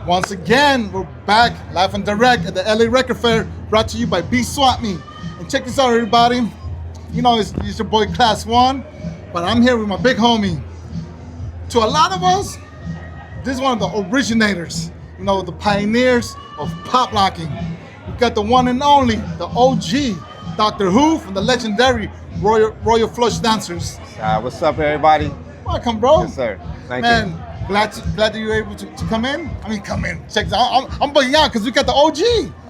Once again, we're back live and direct at the LA Record Fair, brought to you by B Swap Me. And check this out, everybody. You know, it's your boy Klass One, but I'm here with my big homie. To a lot of us, this is one of the originators, you know, the pioneers of pop locking. We've got the one and only, the OG, Dr. Who from the legendary Royal Flush Dancers. What's up, everybody? Welcome, bro. Yes, sir. Thank Man, you. glad that you were able to come in. I mean, come in. Check this out. I'm bugging out because we got the OG.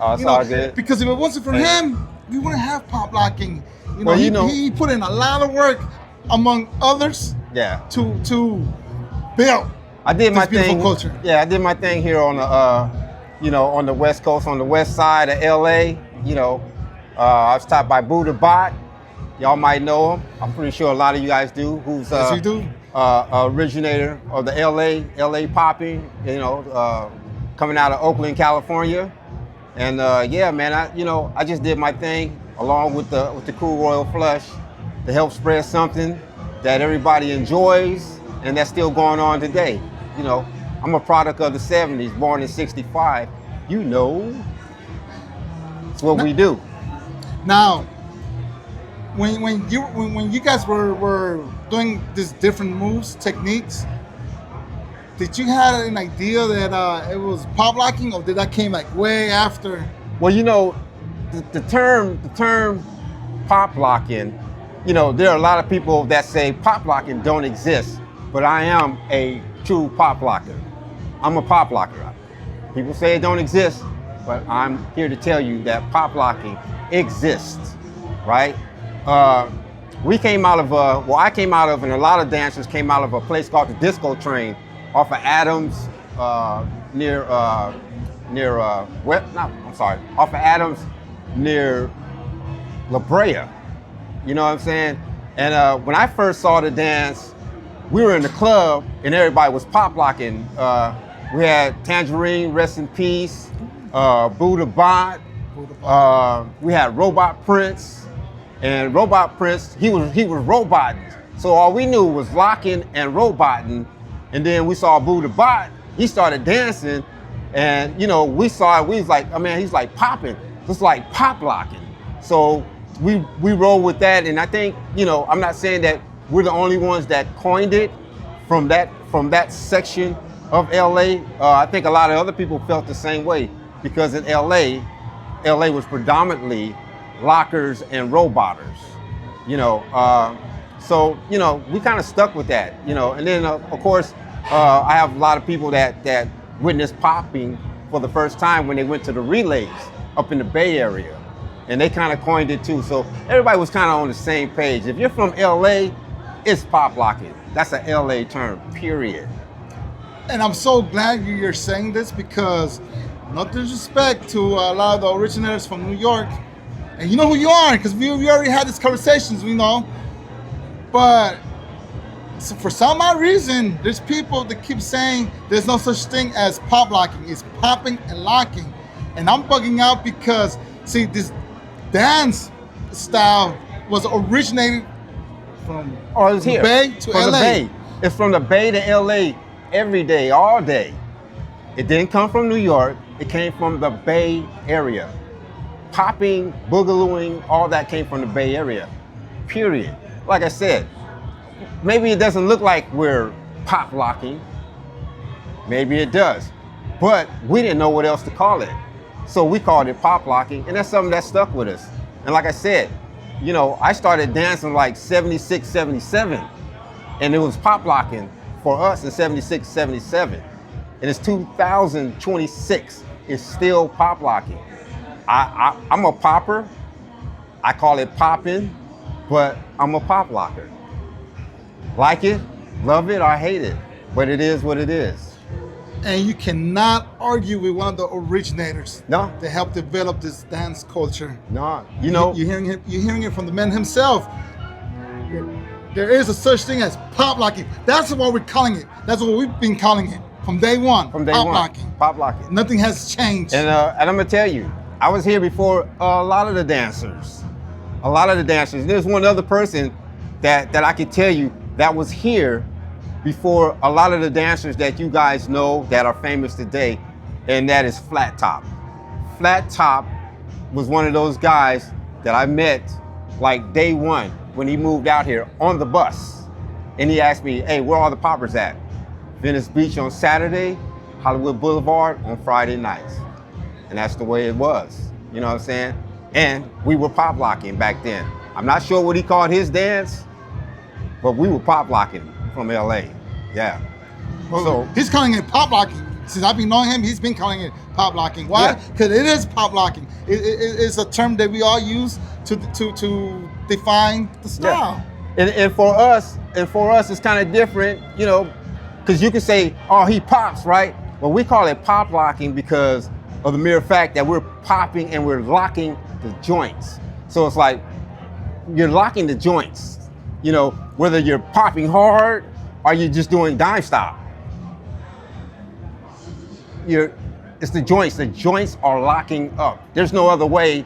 Oh, it's all good. Because if it wasn't for him, we wouldn't have pop locking. He put in a lot of work, among others. Yeah. To build. I did my thing. Culture. Yeah, I did my thing here on the, on the West Coast, on the west side of LA. I stopped by Buddha Bot. Y'all might know him. I'm pretty sure a lot of you guys do. Who's yes, you do. Originator of the LA popping. Coming out of Oakland, California. And yeah, man, I just did my thing along with the cool Royal Flush to help spread something that everybody enjoys and that's still going on today. I'm a product of the 70s, born in '65. It's what we do. Now, when you guys were doing these different moves, techniques, did you have an idea that it was pop locking, or did that came like way after? Well, the term pop locking, there are a lot of people that say pop locking don't exist, but I am a true pop locker. I'm a pop locker. People say it don't exist, but I'm here to tell you that pop locking exists, right? We came out of I came out of, and a lot of dancers came out of a place called the Disco Train off of Adams, off of Adams near La Brea. You know what I'm saying? And when I first saw the dance, we were in the club and everybody was pop locking. We had Tangerine, rest in peace, Buddha Bot. We had Robot Prince, and Robot Prince, he was roboting. So all we knew was locking and roboting. And then we saw Buddha Bot, he started dancing, and we saw it, we was like, oh man, he's like popping, just like pop locking. So we roll with that, and I think, I'm not saying that we're the only ones that coined it from that section of LA. I think a lot of other people felt the same way, because in LA was predominantly lockers and robotters, so we kind of stuck with that, and then of course I have a lot of people that witnessed popping for the first time when they went to the relays up in the Bay Area, and they kind of coined it too. So everybody was kind of on the same page. If you're from LA, it's pop locking. That's an LA term, period. And I'm so glad you're saying this, because no disrespect to a lot of the originators from New York, and you know who you are, because we already had these conversations, but so for some odd reason, there's people that keep saying there's no such thing as pop locking. It's popping and locking. And I'm bugging out because, see, this dance style was originated from the Bay to LA. The Bay. It's from the Bay to LA every day, all day. It didn't come from New York. It came from the Bay Area. Popping, boogalooing, all that came from the Bay Area, period. Like I said, maybe it doesn't look like we're pop locking. Maybe it does. But we didn't know what else to call it. So we called it pop locking, and that's something that stuck with us. And like I said, I started dancing like 76, 77, and it was pop locking for us in 76, 77. And it's 2026, it's still pop locking. I'm a popper. I call it popping, but I'm a pop locker. Like it, love it, or hate it, but it is what it is. And you cannot argue with one of the originators. No. To help develop this dance culture. No, You're hearing it from the man himself. There is a such thing as pop locking. That's what we're calling it. That's what we've been calling it from day one. Pop locking. Nothing has changed. And I'm gonna tell you, I was here before a lot of the dancers. There's one other person that I could tell you that was here before a lot of the dancers that you guys know that are famous today, and that is Flat Top. Flat Top was one of those guys that I met like day one when he moved out here on the bus. And he asked me, hey, where are all the poppers at? Venice Beach on Saturday, Hollywood Boulevard on Friday nights. And that's the way it was, you know what I'm saying? And we were pop locking back then. I'm not sure what he called his dance, but we were pop locking from LA, yeah. Well, So he's calling it pop locking. Since I've been knowing him, he's been calling it pop locking. Why? Yeah. Because it is pop locking. It's a term that we all use to define the style. yeah. And for us, it's kind of different, you know, because you can say, oh, he pops, right? Well, we call it pop locking because of the mere fact that we're popping and we're locking the joints. So it's like you're locking the joints, you know, whether you're popping hard or you're just doing dime stop. It's the joints. The joints are locking up. There's no other way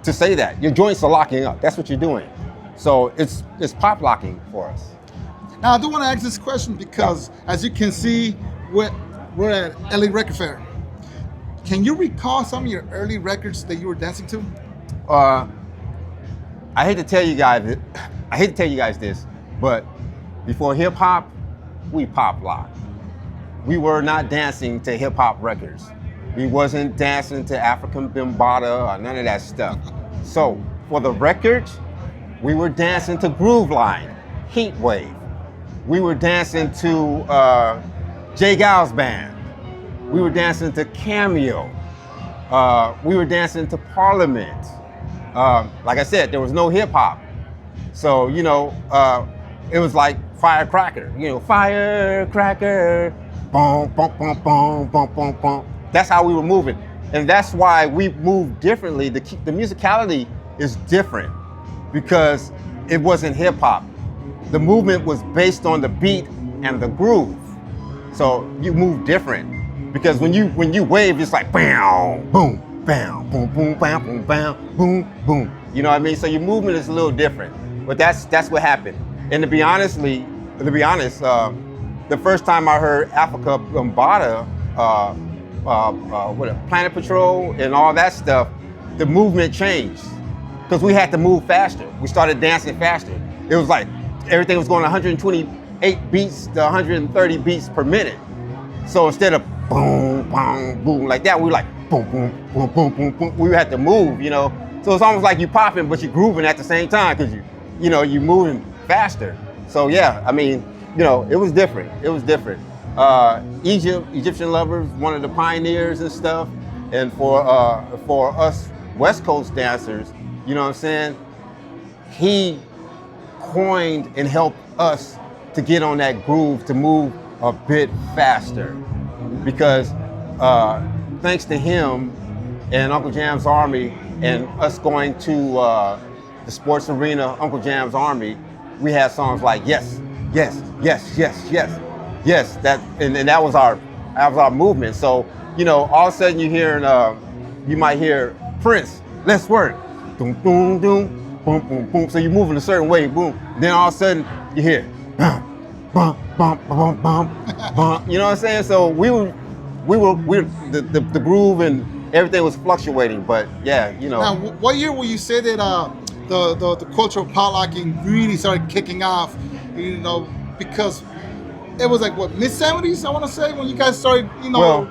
to say that. Your joints are locking up. That's what you're doing. So it's pop locking for us. Now, I do want to ask this question because, as you can see, we're at LA Record Fair. Can you recall some of your early records that you were dancing to? I hate to tell you guys this, but before hip hop, we pop locked. We were not dancing to hip hop records. We wasn't dancing to African Bambaataa or none of that stuff. So for the records, we were dancing to Groove Line, Heat Wave. We were dancing to Jay Giles Band. We were dancing to Cameo. We were dancing to Parliament. Like I said, there was no hip hop. So, you know, it was like Firecracker, you know, Firecracker, boom, boom, boom, boom, boom, boom, boom. That's how we were moving. And that's why we moved differently. The musicality is different because it wasn't hip hop. The movement was based on the beat and the groove. So you move different because when you wave, it's like bam, boom, bam, boom, boom, bam, boom, bam, boom, boom. You know what I mean? So your movement is a little different. But that's what happened. And to be honest, the first time I heard Africa Bambaataa, Planet Patrol and all that stuff, the movement changed because we had to move faster. We started dancing faster. It was like everything was going 128 beats to 130 beats per minute. So instead of boom, boom, boom like that, we were like boom, boom, boom, boom, boom, boom. We had to move, you know. So it's almost like you popping, but you're grooving at the same time because you're moving faster. So yeah, I mean, you know, it was different. It was different. Egyptian Lovers, one of the pioneers and stuff. And for us West Coast dancers, you know what I'm saying? He coined and helped us to get on that groove to move a bit faster. Because thanks to him and Uncle Jam's Army and us going to the sports arena, Uncle Jam's Army, we had songs like Yes, Yes, Yes, Yes, Yes, Yes. And that was our movement. So, you know, all of a sudden you might hear Prince, Let's Work, boom, boom, boom, boom, boom, boom. So you're moving a certain way, boom. Then all of a sudden you hear bum, bum, bum, bum, bum, bum. You know what I'm saying? So we were the groove and everything was fluctuating, but yeah, you know. Now, what year will you say that the cultural pop locking really started kicking off? You know, because it was like what, mid-70s, I want to say, when you guys started, you know,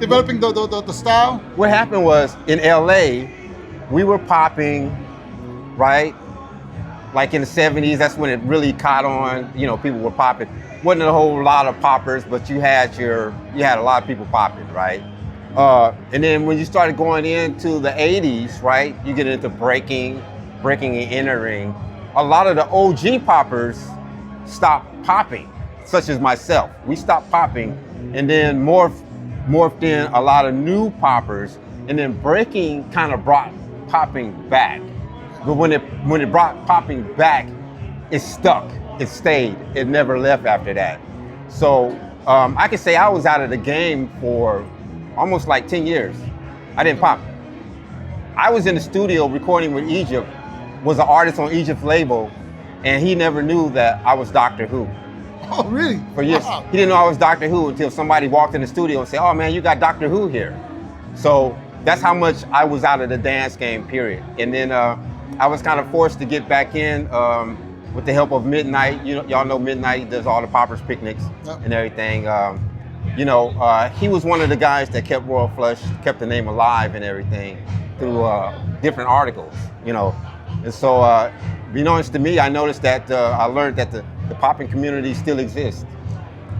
developing the style. What happened was in LA, we were popping, right? Like in the 70s, that's when it really caught on. You know, people were popping. Wasn't a whole lot of poppers, but you had a lot of people popping, right? And then when you started going into the 80s, right, you get into breaking and entering. A lot of the OG poppers stopped popping, such as myself. We stopped popping, and then morphed in a lot of new poppers, and then breaking kind of brought popping back. But when it brought popping back, it stuck, it stayed, it never left after that. So I can say I was out of the game for almost like 10 years. I didn't pop. I was in the studio recording with Egypt, was an artist on Egypt's label, and he never knew that I was Doctor Who. Oh, really? For years. Wow. He didn't know I was Doctor Who until somebody walked in the studio and said, "Oh man, you got Doctor Who here." So that's how much I was out of the dance game, period. And then I was kind of forced to get back in with the help of Midnight. Y'all know Midnight does all the poppers picnics and everything. He was one of the guys that kept Royal Flush, kept the name alive and everything through different articles, And so, unbeknownst to me, I noticed that I learned that the popping community still exists.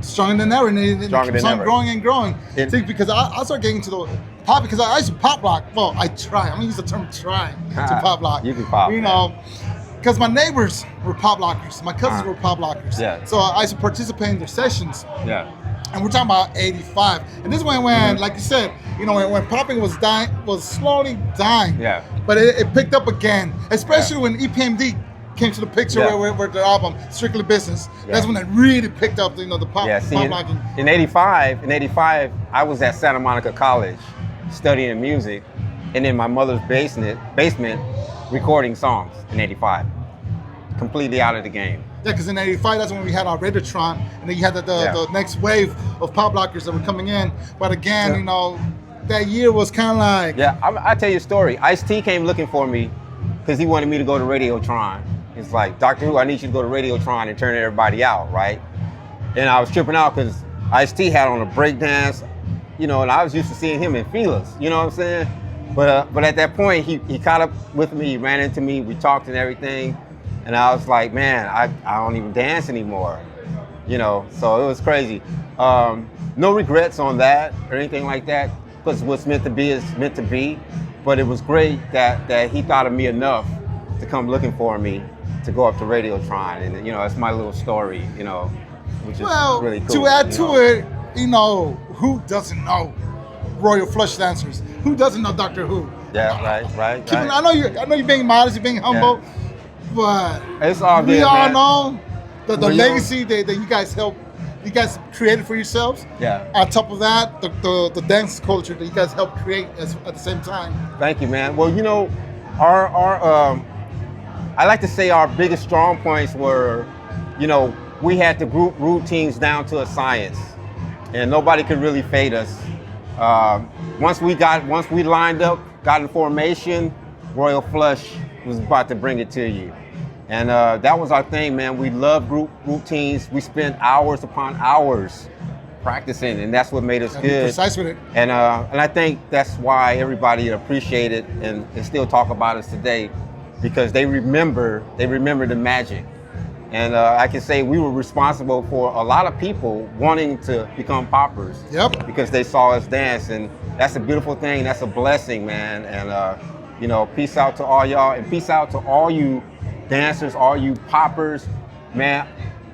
Stronger than ever, and it keeps on growing and growing. See, because I started getting into the pop, because I used to pop lock. Well, I try. I'm gonna use the term "try" to pop lock. You can pop. Because my neighbors were pop lockers, my cousins were pop lockers. Yeah. So I used to participate in their sessions. Yeah. And we're talking about '85, and this is when, like you said, when popping was slowly dying. Yeah. But it picked up again, especially when EPMD came to the picture with their album Strictly Business. That's when it really picked up, the pop, pop locking. In '85, I was at Santa Monica College studying music, and in my mother's basement recording songs in '85. Completely out of the game. Yeah, because in '85, that's when we had our Radiotron, and then you had the next wave of pop lockers that were coming in. But again, that year was kind of like... Yeah, I'll tell you a story. Ice-T came looking for me because he wanted me to go to Radiotron. It's like, Doctor Who, I need you to go to Radiotron and turn everybody out, right? And I was tripping out because Ice-T had on a breakdance, and I was used to seeing him in Feelers, you know what I'm saying? But at that point, he caught up with me, he ran into me, we talked and everything. And I was like, man, I don't even dance anymore, so it was crazy. No regrets on that or anything like that, because what's meant to be is meant to be. But it was great that he thought of me enough to come looking for me to go up to Radiotron. And, it's my little story, which is really cool. To add to it, who doesn't know Royal Flush dancers? Who doesn't know Doctor Who? Yeah, right. I know you're being modest, you're being humble. Yeah. But it's all good, we all man. know the legacy that you guys created for yourselves. Yeah. On top of that, the dance culture that you guys helped create at the same time. Thank you, man. Well, our I like to say our biggest strong points were, we had the group routines down to a science, and nobody could really fade us. Once we lined up, got in formation, Royal Flush was about to bring it to you. And that was our thing, man. We love group routines. We spent hours upon hours practicing, and that's what made us good. Be precise with it. And I think that's why everybody appreciated and still talk about us today, because they remember the magic. And I can say we were responsible for a lot of people wanting to become poppers. Yep. Because they saw us dance, and that's a beautiful thing. That's a blessing, man. And peace out to all y'all, and peace out to all you dancers, all you poppers, man.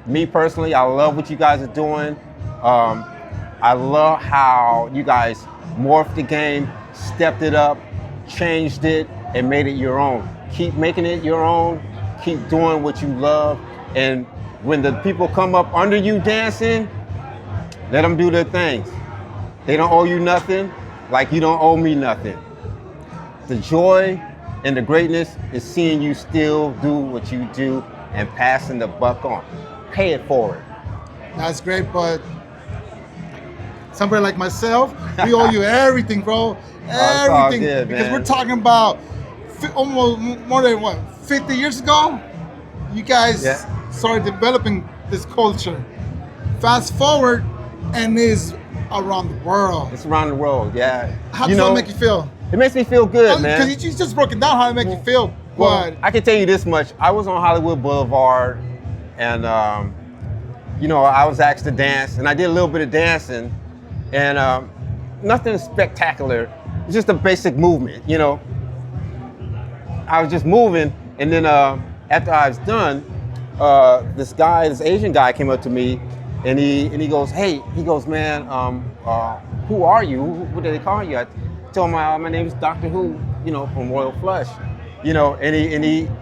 Me personally, I love what you guys are doing. I love how you guys morphed the game, stepped it up, changed it, and made it your own. Keep making it your own. Keep doing what you love. And when the people come up under you dancing, let them do their things. They don't owe you nothing, like you don't owe me nothing. The joy and the greatness is seeing you still do what you do and passing the buck on. Pay it forward. That's great, but somebody like myself, we owe you everything, bro. Everything. Good, because man. we're talking about almost more than 50 years ago, you guys started developing this culture. Fast forward, and it's around the world. It's around the world, yeah. How does that make you feel? It makes me feel good, man. Because you just broke it down how it makes you feel. Well, I can tell you this much. I was on Hollywood Boulevard, and I was asked to dance, and I did a little bit of dancing, and nothing spectacular. It's just a basic movement, I was just moving, and then after I was done, this Asian guy came up to me, and he goes, man, who are you? What do they call you? I told him my name is Doctor Who, from Royal Flush, and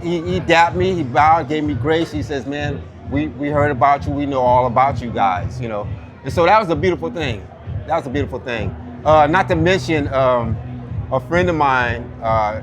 he dapped me, he bowed, gave me grace. He says, man, we heard about you, we know all about you guys, and so that was a beautiful thing. Not to mention a friend of mine,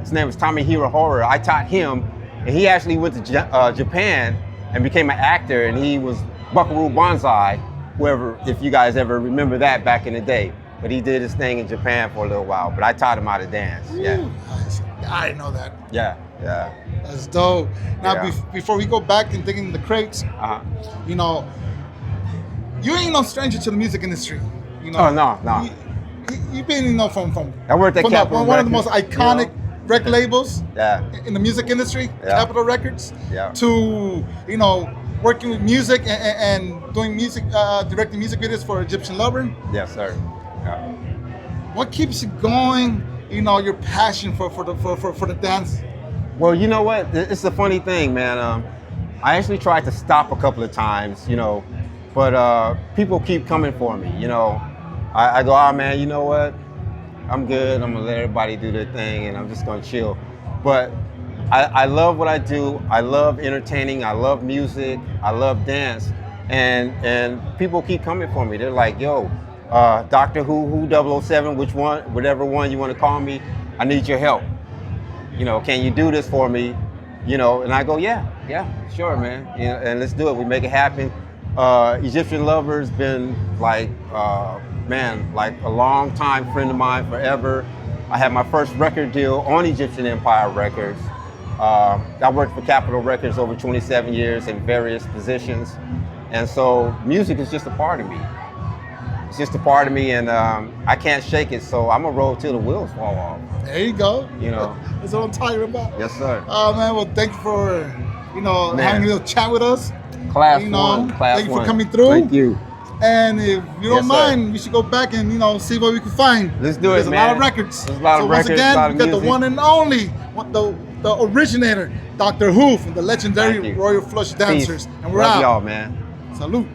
his name was Tommy Hirohara. I taught him, and he actually went to Japan and became an actor, and he was Buckaroo Banzai, whoever, if you guys ever remember that back in the day. But he did his thing in Japan for a little while. But I taught him how to dance. Yeah. Ooh, nice. I didn't know that. Yeah. Yeah. That's dope. Now, Yeah. before we go back and dig in the crates, Uh-huh. you know, you ain't no stranger to the music industry. You know, Oh, no. You've been, you know, from I worked at from Capitol one of the Records, most iconic record labels Yeah. in the music industry, Yeah. Capitol Records, Yeah. to, you know, working with music and doing music, directing music videos for Egyptian Lover. Yes, sir. Yeah. What keeps you going? You know, your passion for the dance. Well, you know what? It's a funny thing, man. I actually tried to stop a couple of times, you know, but people keep coming for me, you know. I go, oh man, you know what? I'm good. I'm gonna let everybody do their thing, and I'm just gonna chill. But I love what I do. I love entertaining. I love music. I love dance, and people keep coming for me. They're like, yo, Doctor Who 007, which one, whatever one you want to call me, I need your help. You know, can you do this for me? You know, and I go, yeah, sure, man. You know, and let's do it. We make it happen. Egyptian Lover's been like, man, like a long time friend of mine forever. I had my first record deal on Egyptian Empire Records. I worked for Capitol Records over 27 years in various positions. And so music is just a part of me. It's just a part of me, and I can't shake it, so I'm gonna roll till the wheels fall off. There you go. You know. That's what I'm talking about. Yes, sir. Oh man, well thank you for, you know, having a little chat with us. Class you know, One. Class thank you One. for coming through. Thank you. And if you don't Yes, sir. mind, we should go back and, you know, see what we can find. Let's do it, There's man. a lot of records. There's a lot of records, once again, a lot of we got the music. one and only, the originator, Dr. Who, from the legendary Thank you. Royal Flush Dancers. Peace. And we're Love out. y'all, man. Salute.